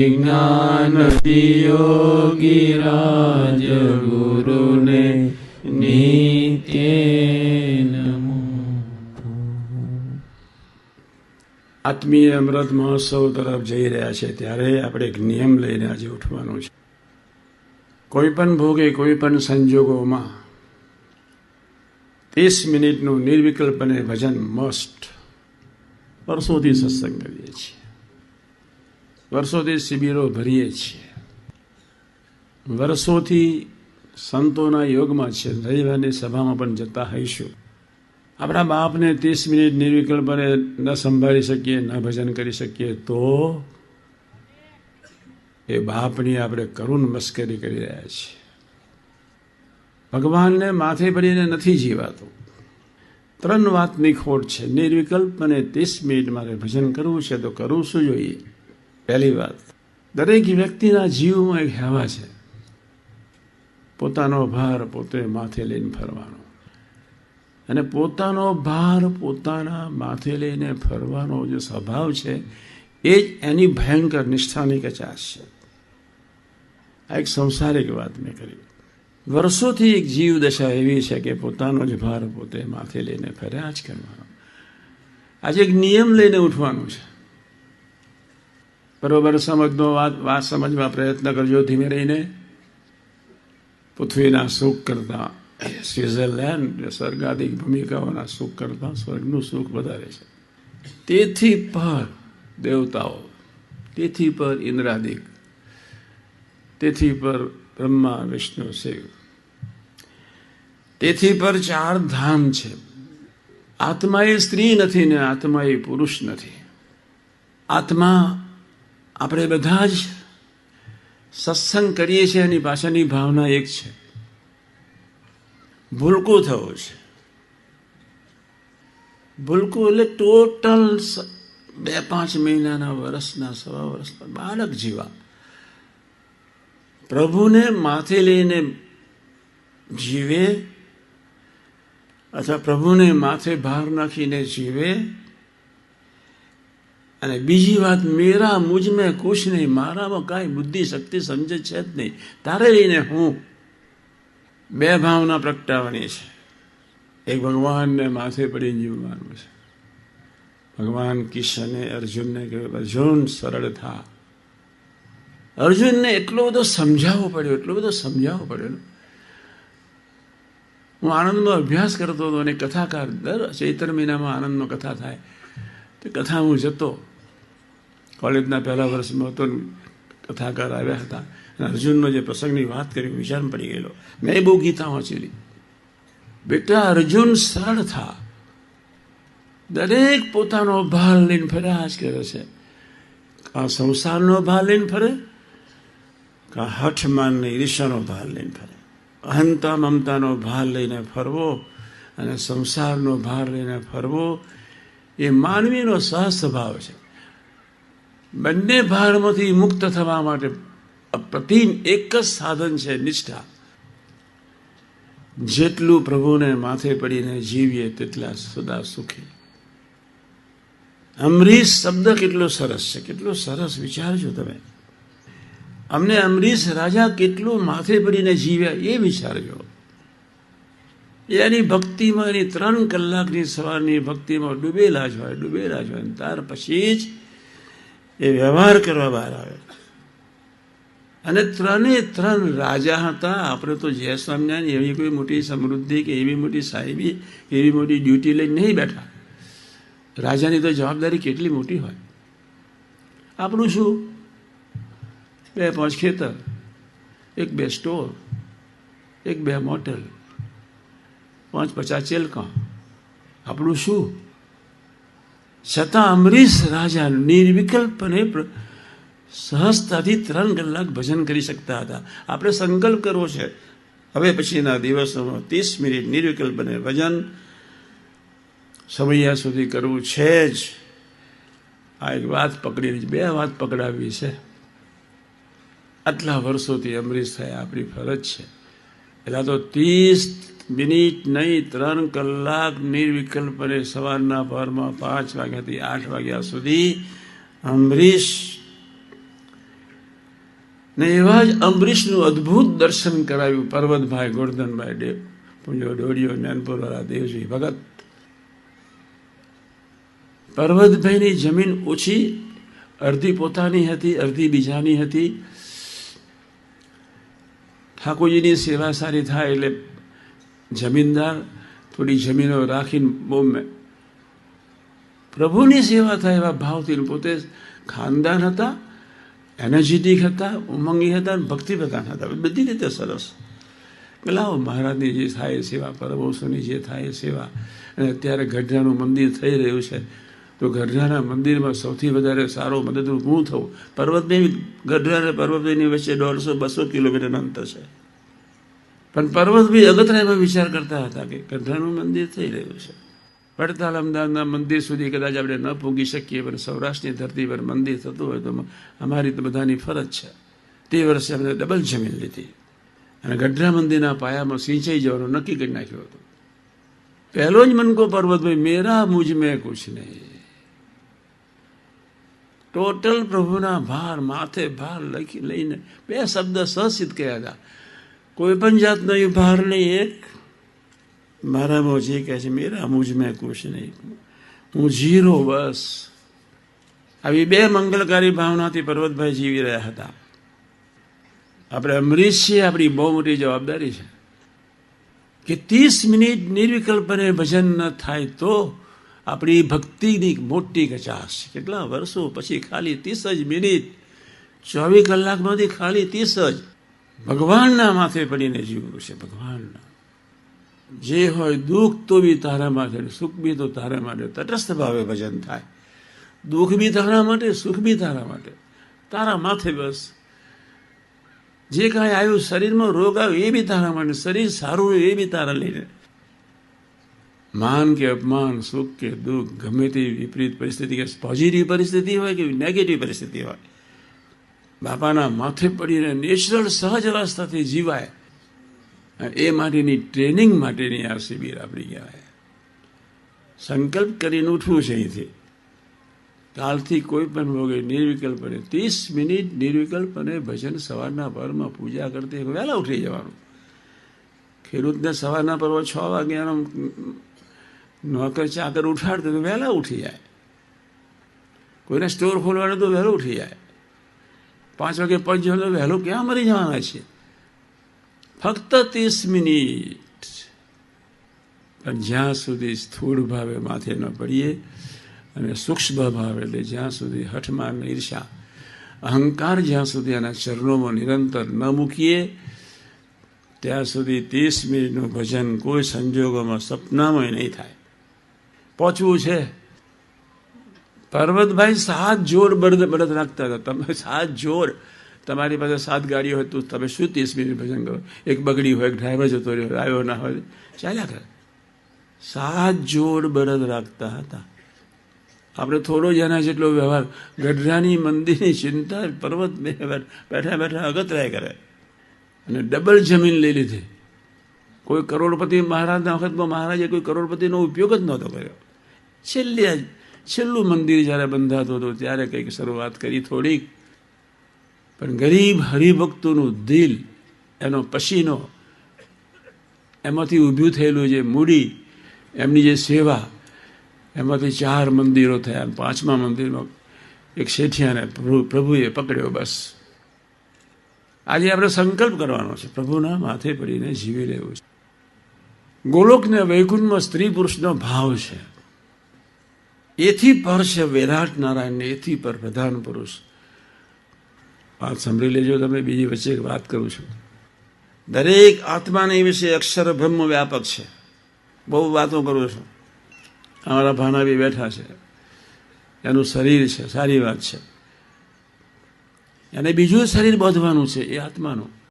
જ્ઞાન યોગી રાજ ગુરુને નિત્ય નમો. આત્મીય અમૃત મહોત્સવ તરફ જઈ રહ્યા છે ત્યારે આપણે એક નિયમ લઈને આજે ઉઠવાનું છે. કોઈ પણ ભોગે કોઈ પણ સંજોગોમાં 30 મિનિટનું નિર્વિકલ્પને ભજન મસ્ટ. વર્ષોથી સત્સંગ કરીએ છીએ, વર્ષોથી શિબિરો ભરીએ છીએ, વર્ષોથી સંતોના યોગમાં છે, રવિવારની સભામાં પણ જતા હઈશું. આપણા બાપને 30 મિનિટ નિર્વિકલ્પને ન સંભાળી શકીએ, ન ભજન કરી શકીએ તો એ બાપની આપણે કરુણ મસ્કરી કરી રહ્યા છીએ. ભગવાનને માથે પડીને નથી જીવાતું. 3 વાતની ખોટ છે. નિર્વિકલ્પ અને 30 મિનિટ મારે ભજન કરવું છે તો કરવું શું જોઈએ? પહેલી વાત, દરેક વ્યક્તિના જીવમાં એક હેવા છે, પોતાનો ભાર પોતે માથે લઈને ફરવાનો. અને પોતાનો ભાર પોતાના માથે લઈને ફરવાનો જે સ્વભાવ છે એ જ એની ભયંકર નિષ્ઠાની કચાશ છે. આ એક સંસારિક વાત મેં કરી. વર્ષોથી એક જીવ દશા એવી છે કે પોતાનો જ ભાર પોતે માથે લઈને ફર્યા જ કરવાનો. આજે એક નિયમ લઈને ઉઠવાનું છે. બરોબર સમજનો વાત સમજવા પ્રયત્ન કરજો ધીમે રહીને. પૃથ્વીના સુખ કરતા સ્વિટ્ઝરલેન્ડ સ્વર્ગાદિક ભૂમિકાઓના સુખ કરતા સ્વર્ગનું સુખ વધારે છે. તેથી પર દેવતાઓ, તેથી પર ઇન્દ્રાદિક, તેથી પર બ્રહ્મા વિષ્ણુ શિવ, તેથી પર 4 ધામ છે. આત્મા એ સ્ત્રી નથી ને આત્મા એ પુરુષ નથી. આત્મા આપણે બધા જ સત્સંગ કરીએ છીએ એની પાછળની ભાવના એક છે, ભૂલકું થવું છે. ભૂલકું એટલે ટોટલ 2-5 મહિનાના વર્ષના 1.25 વર્ષના બાળક જેવા પ્રભુને માથે લઈને જીવે અથવા પ્રભુને માથે ભાર નાખીને જીવે. અને બીજી વાત, મેરા મુજ મેં કુછ નહીં, મારામાં કાંઈ બુદ્ધિ શક્તિ સમજે છે જ નહીં, તારે લઈને હું. 2 ભાવના પ્રગટાવવાની છે. એક ભગવાનને માથે પડીને જીવવાનું છે. ભગવાન કિશને અર્જુનને કહ્યું, અર્જુન સરળ થા. અર્જુનને એટલો બધો સમજાવવો પડ્યો. હું આનંદનો અભ્યાસ કરતો હતો અને કથાકાર દર ચૈત્ર મહિનામાં આનંદનો કથા થાય તો કથા હું જતો. કોલેજના પહેલા વર્ષમાં હતો, કથાકાર આવ્યા હતા અને અર્જુનનો જે પ્રસંગની વાત કરી વિચારમાં પડી ગયેલો. મેં બહુ ગીતા વાંચેલી. બેટા અર્જુન સરળ થા. દરેક પોતાનો ભાર લઈને ફર્યા જ કરે છે. કા સંસારનો ભાર લઈને ફરે, કા હઠમાન ને ઈર્ષાનો ભાર લઈને ફરે. અહંતા મમતાનો ભાર લઈને ફરવો અને સંસારનો ભાર લઈને ફરવો એ માનવીનો સહજ સ્વભાવ છે. બંને ભારમાંથી મુક્ત થવા માટે એક જ સાધન છે, નિષ્ઠા. જેટલું પ્રભુને માથે પડીને જીવીએ તેટલા સદા સુખી. અમરીશ શબ્દ કેટલો સરસ છે, કેટલો સરસ વિચારજો તમે. અમને અમરીશ રાજા કેટલું માથે પડીને જીવ્યા એ વિચારજો. એની ભક્તિમાં, એની 3 કલાકની સવારની ભક્તિમાં ડૂબેલા જ હોય. ત્યાર પછી જ એ વ્યવહાર કરવા બહાર આવે. અને 3 રાજા હતા. આપણે તો જય સ્વામિનારાયણ એવી કોઈ મોટી સમૃદ્ધિ કે એવી મોટી સાહેબી કે એવી મોટી ડ્યુટી લઈને નહીં બેઠા. રાજાની તો જવાબદારી કેટલી મોટી હોય. આપણું શું, 2-5 ખેતર, 1-2 સ્ટોર, 1-2 મોટેલ, 5-50 ચેલકા. આપણું શું? છતાં અમરીશ રાજા નિર્વિકલ્પને સહજતાથી 3 કલાક ભજન કરી શકતા હતા. આપણે સંકલ્પ કરવો છે હવે પછીના દિવસોમાં 30 મિનિટ નિર્વિકલ્પને ભજન સમયા સુધી કરવું છે જ. આ એક વાત પકડી, 2 વાત પકડાવી છે. આટલા વર્ષોથી અમરીશ થયા, આપણી ફરજ છે. પહેલાં તો 30 મિનિટ નહીં, 3 કલાક નિર્વિકલ્પને સવારના પરમાં 5 વાગ્યાથી 8 વાગ્યા સુધી અમરીશ ને એવા જ અંબરીશનું અદ્ભુત દર્શન કરાવ્યું પર્વતભાઈ ગોરધનભાઈ દેવ પૂંજો ડોડિયો જ્ઞાનપુરવાળા દેવજી ભગત. પર્વતભાઈની જમીન ઓછી, અડધી પોતાની હતી, અડધી બીજાની હતી. ઠાકોરજીની સેવા સારી થાય એટલે જમીનદાર થોડી જમીનો રાખીને બહુ પ્રભુની સેવા થાય એવા ભાવથી પોતે ખાનદાન હતા, એનર્જેટિક હતા, ઉમંગી હતા, ભક્તિ પ્રધાન હતા, બધી રીતે સરસ. લાવો મહારાજની જે થાય સેવા, પરમહંસોની જે થાય સેવા. અને અત્યારે ગઢડાનું મંદિર થઈ રહ્યું છે, તો ગઢડાના મંદિરમાં સૌથી વધારે સારો મદદરૂપ હું થવું. પર્વતભાઈ ગઢડા અને પર્વતભાઈની વચ્ચે 150-200 કિલોમીટરનું અંતર છે. પણ પર્વતભાઈ અગતરાયમાં વિચાર કરતા હતા કે ગઢડાનું મંદિર થઈ રહ્યું છે, વડતાલ અમદાવાદના મંદિર સુધી કદાચ આપણે ન પૂગી શકીએ, પણ સૌરાષ્ટ્રની ધરતી પર મંદિર થતું હોય તો અમારી તો બધાની ફરજ છે. તે વર્ષે અમને ડબલ જમીન લીધી અને ગઢડા મંદિરના પાયામાં સિંચાઈ જવાનું નક્કી કરી નાખ્યું હતું. પહેલો જ મન કો પર્વતભાઈ મેરા મુझ મેં કુછ નહીં. ટોટલ પ્રભુના ભાર, માથે ભાર લઈને 2 શબ્દ સહસિદ્ધ કહ્યા હતા. કોઈ પણ જાતનો એ ભાર નહીં. એક મારામાં જે કહે છે મેરા મુझ મેં કુછ નહીં, હું ઝીરો, બસ. આવી 2 મંગલકારી ભાવનાથી પર્વતભાઈ જીવી રહ્યા હતા. આપણે અમરીશ છીએ, આપણી બહુ મોટી જવાબદારી છે કે 30 મિનિટ નિર્વિકલ્પને ભજન ન થાય તો આપણી ભક્તિની મોટી કચાશ. કેટલા વર્ષો પછી ખાલી 30 જ મિનિટ, 24 કલાકમાંથી ખાલી 30 જ ભગવાનના માથે પડીને જીવવું છે. ભગવાનના જે હોય દુઃખ તો બી તારા માટે, સુખ બી તો તારા માટે. તટસ્થ ભાવે ભજન થાય. દુઃખ બી તારા માટે, સુખ બી તારા માટે, તારા માથે બસ. જે કાંઈ આવ્યું, શરીરમાં રોગ આવ્યો એ બી તારા માટે, શરીર સારું રહ્યું એ બી તારા લઈને. માન કે અપમાન, સુખ કે દુઃખ, ગમે તે વિપરીત પરિસ્થિતિ, કે પોઝિટિવ પરિસ્થિતિ હોય કે નેગેટિવ પરિસ્થિતિ હોય, બાપાના માથે પડીને નેચરલ સહજ અવસ્થાથી જીવાય. એ માટેની ટ્રેનિંગ માટેની આ શિબિર આપણી કહેવાય. સંકલ્પ કરીને ઉઠવું છે અહીંથી. કાલથી કોઈ પણ ભોગે નિર્વિકલ્પને 30 મિનિટ નિર્વિકલ્પને ભજન સવારના પરમાં પૂજા કરતી વહેલા ઉઠી જવાનું. ખેડૂતને સવારના પર્વ 6 વાગ્યાનો નોકર ચાકર ઉઠાડતો તો વહેલા ઉઠી જાય. કોઈને સ્ટોર ખોલવાનો તો વહેલો ઉઠી જાય. 5 વાગે પહોંચ્યો તો વહેલો ક્યાં મરી જવાના છે. ફક્ત 30 મિનિટ. પણ જ્યાં સુધી સ્થૂળ ભાવે માથે ન પડીએ અને સૂક્ષ્મ ભાવે, એટલે જ્યાં સુધી હઠમાન, ઈર્ષા, અહંકાર જ્યાં સુધી આના ચરણોમાં નિરંતર ન મૂકીએ ત્યાં સુધી 30 મિનિટનું ભજન કોઈ સંજોગોમાં સપનામાં નહીં થાય. પહોંચવું છે. પર્વતભાઈ 7 જોડ બળદ રાખતા હતા. તમે 7 જોડ, તમારી પાસે 7 ગાડીઓ હોય તો તમે શું 30 મિનિટ ભજન કરો? એક બગડી હોય, એક ડ્રાઈવર જતો રહ્યો, આવ્યો ના હોય, ચાલ્યા કરે. 7 જોડ બળદ રાખતા હતા. આપણે થોડો જ એના જેટલો વ્યવહાર. ગઢડાની મંદિરની ચિંતા પર્વત બેઠા બેઠા અગતરાય કરે અને ડબલ જમીન લઈ લીધી. કોઈ કરોડપતિ મહારાજના વખતમાં મહારાજે કોઈ કરોડપતિનો ઉપયોગ જ નહોતો કર્યો. છેલ્લું મંદિર જ્યારે બંધાતું હતું ત્યારે કંઈક શરૂઆત કરી થોડીક. પણ ગરીબ હરિભક્તોનું દિલ, એનો પસીનો, એમાંથી ઊભું થયેલું જે મૂડી, એમની જે સેવા, એમાંથી 4 મંદિરો થયા. 5મા મંદિરમાં એક શેઠિયાને પ્રભુએ પકડ્યો. બસ આજે આપણે સંકલ્પ કરવાનો છે, પ્રભુના માથે પડીને જીવી લેવું છે. ગોલોકને વૈકુંઠમાં સ્ત્રી પુરુષનો ભાવ છે. એથી પર છે વિરાટ નારાયણને, એથી પર પ્રધાન પુરુષ. વાત સાંભળી લેજો તમે. બીજી વચ્ચે એક વાત કરું છું. દરેક આત્માને વિશે અક્ષર બ્રહ્મ વ્યાપક છે. બહુ વાતો કરું છું. અમારા ભાના બી બેઠા છે. એનું શરીર છે, સારી વાત છે. એને બીજું શરીર બાંધવાનું છે, એ આત્માનું.